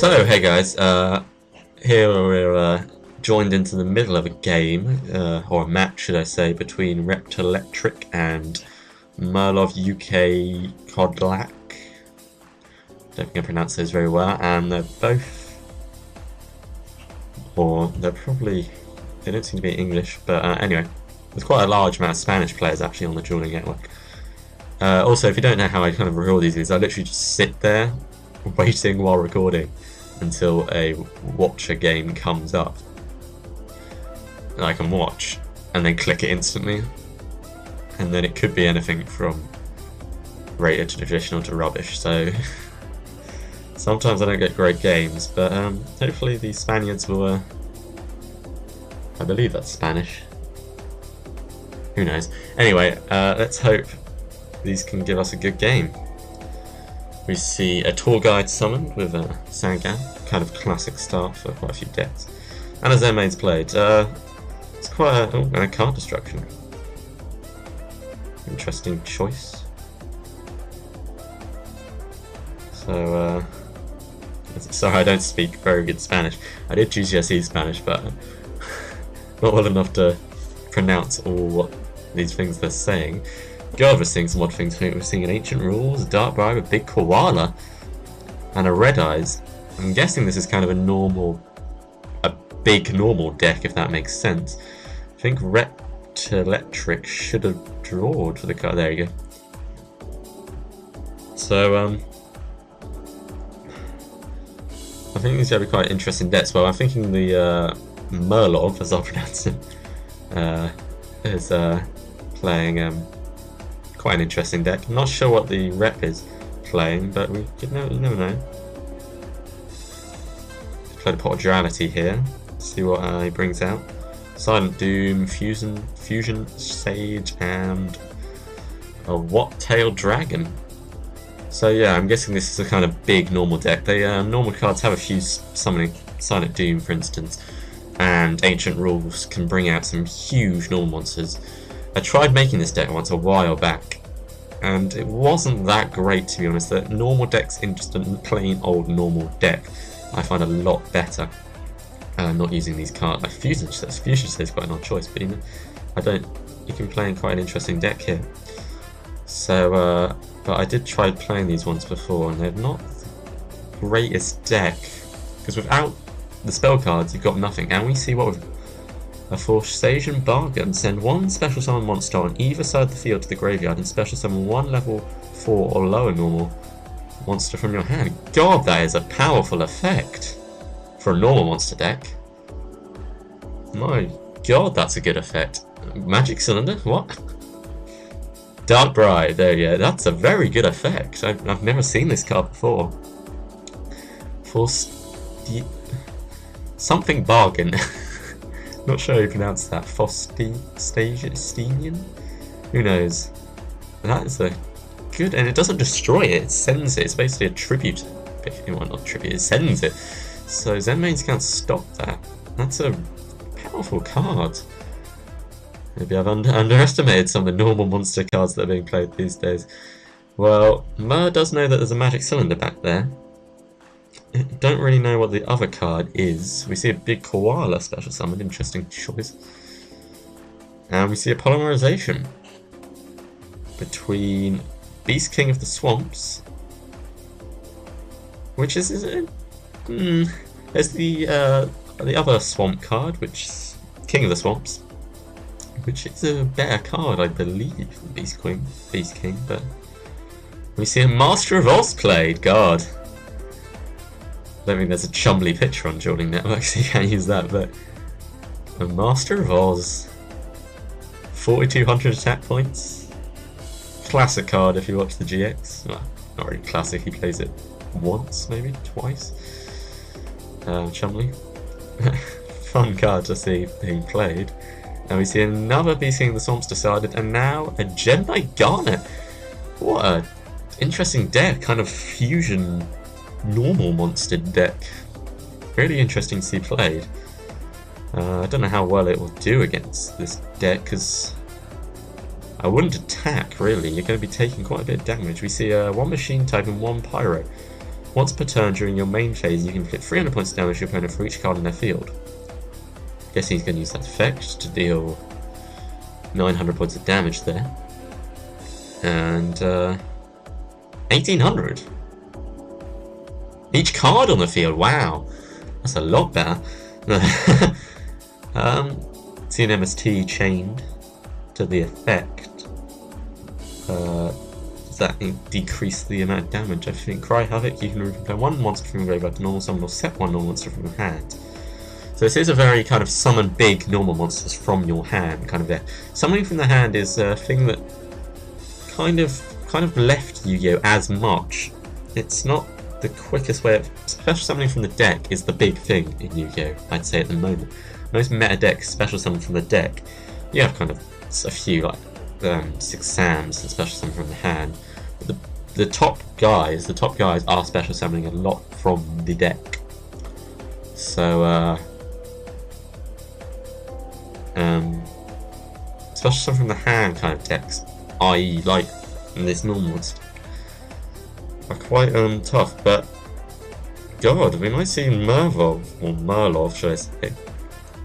So, hey guys, here we're joined into the middle of a game, or a match should I say, between Reptilectric and Merlovukodlak. Don't think I pronounced those very well, and they're both, or they're probably, they don't seem to be English, but anyway, there's quite a large amount of Spanish players actually on the dueling network. Also, if you don't know how I kind of record these, I literally just sit there waiting while recording until a watcher game comes up that I can watch, and then click it instantly, and then it could be anything from rated to traditional to rubbish, so sometimes I don't get great games, but hopefully the Spaniards will, I believe that's Spanish, who knows. Anyway, let's hope these can give us a good game. We see a tour guide summoned with a Sangan, kind of classic start for quite a few decks. And as Zenmain's played, it's quite a, and a card destruction. Interesting choice. So, sorry I don't speak very good Spanish. I did GCSE Spanish, but not well enough to pronounce all what these things they're saying. God, we're seeing some odd things. We're seeing an Ancient Rules, a Dark Bribe, a Big Koala, and a Red Eyes. I'm guessing this is kind of a big normal deck, if that makes sense. I think Reptilectric should have drawed for the card. There you go. So, I think these are going to be quite interesting decks. Well, I'm thinking the Merlov, as I'll pronounce him, is playing quite an interesting deck. I'm not sure what the rep is playing, but you never know. Play the Pot of Duality here, see what he brings out. Silent Doom, Fusion Sage, and a What-Tailed Dragon. So yeah, I'm guessing this is a kind of big normal deck. The normal cards have a few summoning, Silent Doom for instance, and Ancient Rules can bring out some huge normal monsters. I tried making this deck once a while back, and it wasn't that great, to be honest. The normal decks in just a plain old normal deck I find a lot better. Not using these cards like Fusion Sage. Fusion Sage is quite an odd choice, but you know, you can play in quite an interesting deck here. So, but I did try playing these ones before, and they're not the greatest deck, because without the spell cards you've got nothing. And we see what we've a Forsaken Bargain. Send one special summon monster on either side of the field to the graveyard and special summon one level 4 or lower normal monster from your hand. God, that is a powerful effect for a normal monster deck. My God, that's a good effect. Magic Cylinder? What? Dark Bribe, there you go. That's a very good effect. I've never seen this card before. Something Bargain. Not sure how you pronounce that. Stadian? Who knows? That is a good, and it doesn't destroy it, it sends it. It's basically a tribute. Well, not tribute, it sends it. So Zenmains can't stop that. That's a powerful card. Maybe I've underestimated some of the normal monster cards that are being played these days. Well, Mer does know that there's a Magic Cylinder back there. Don't really know what the other card is. We see a Big Koala special summon, interesting choice. And we see a polymerization between Beast King of the Swamps, which is there's the other swamp card, which is King of the Swamps, which is a better card, I believe, than Beast King. But we see a Master of Oz played. God. I don't think there's a Chumbly picture on Dueling Network, so you can't use that, but a Master of Oz, 4200 attack points, classic card if you watch the GX. Well, not really classic, he plays it once, maybe twice. Chumbly, fun card to see being played. And we see another Beast King of the Swamps decided, and now a Gemini Garnet. What a interesting deck, kind of fusion normal monster deck. Really interesting to see played. I don't know how well it will do against this deck, because I wouldn't attack, really. You're going to be taking quite a bit of damage. We see one machine type and one pyro. Once per turn during your main phase, you can inflict 300 points of damage to your opponent for each card in their field. Guess he's going to use that effect to deal 900 points of damage there. And 1800. Each card on the field, wow, that's a lot better. See an MST chained to the effect. Does that decrease the amount of damage? I think Cry Havoc, you can remove one monster from your graveyard to normal summon or set one normal monster from your hand. So this is a very kind of summon big normal monsters from your hand kind of there. Summoning from the hand is a thing that kind of left Yu-Gi-Oh! As much. It's not the quickest way of... Special summoning from the deck is the big thing in Yu-Gi-Oh! I'd say at the moment. Most meta decks, special summon from the deck, you have kind of a few like 6 Sams and special summon from the hand. But the top guys are special summoning a lot from the deck. So special summon from the hand kind of decks, i.e. like this normal stuff, are quite tough, but God, we might see Merlov, should I say,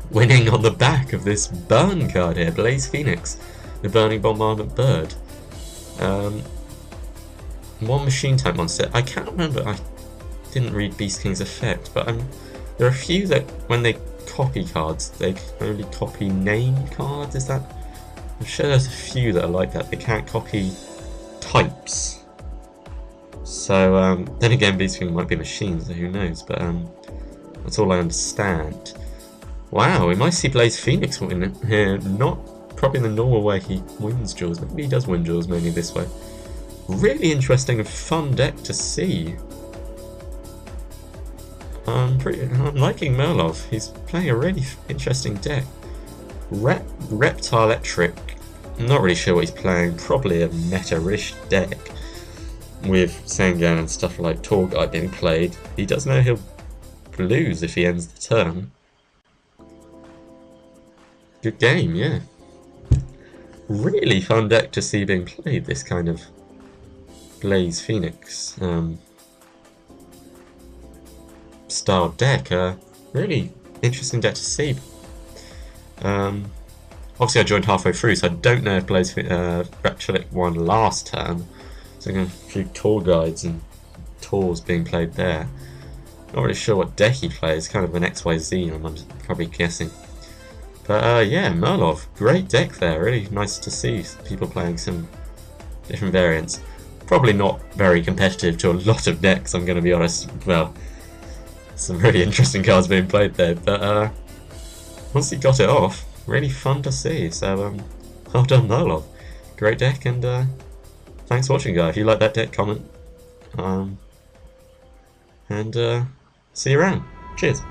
winning on the back of this burn card here, Blaze Phoenix, the Burning Bombardment Bird. One machine type monster. I can't remember, I didn't read Beast King's effect, but there are a few that when they copy cards, they can only copy named cards, is that? I'm sure there's a few that are like that, they can't copy types. So, then again, Beast King might be machines, so who knows, but that's all I understand. Wow, we might see Blaze Phoenix win here, not probably in the normal way he wins duels, maybe he does win duels mainly this way. Really interesting and fun deck to see. I'm liking Merlov, he's playing a really interesting deck. Reptilectric, I'm not really sure what he's playing, probably a meta-ish deck. With Sangan and stuff like TourXYZ being played, he does know he'll lose if he ends the turn. Good game, yeah. Really fun deck to see being played, this kind of Blaze Phoenix style deck. Really interesting deck to see. Obviously I joined halfway through, so I don't know if Blaze Reptilic won last turn. So I'm going to a few tour guides and tours being played there. Not really sure what deck he plays, kind of an XYZ I'm probably guessing. But yeah, Merlov, great deck there, really nice to see people playing some different variants. Probably not very competitive to a lot of decks, I'm going to be honest. Well, some really interesting cards being played there, but once he got it off, really fun to see. So well done Merlov, great deck, and thanks for watching, guys. If you like that deck, comment. And see you around. Cheers.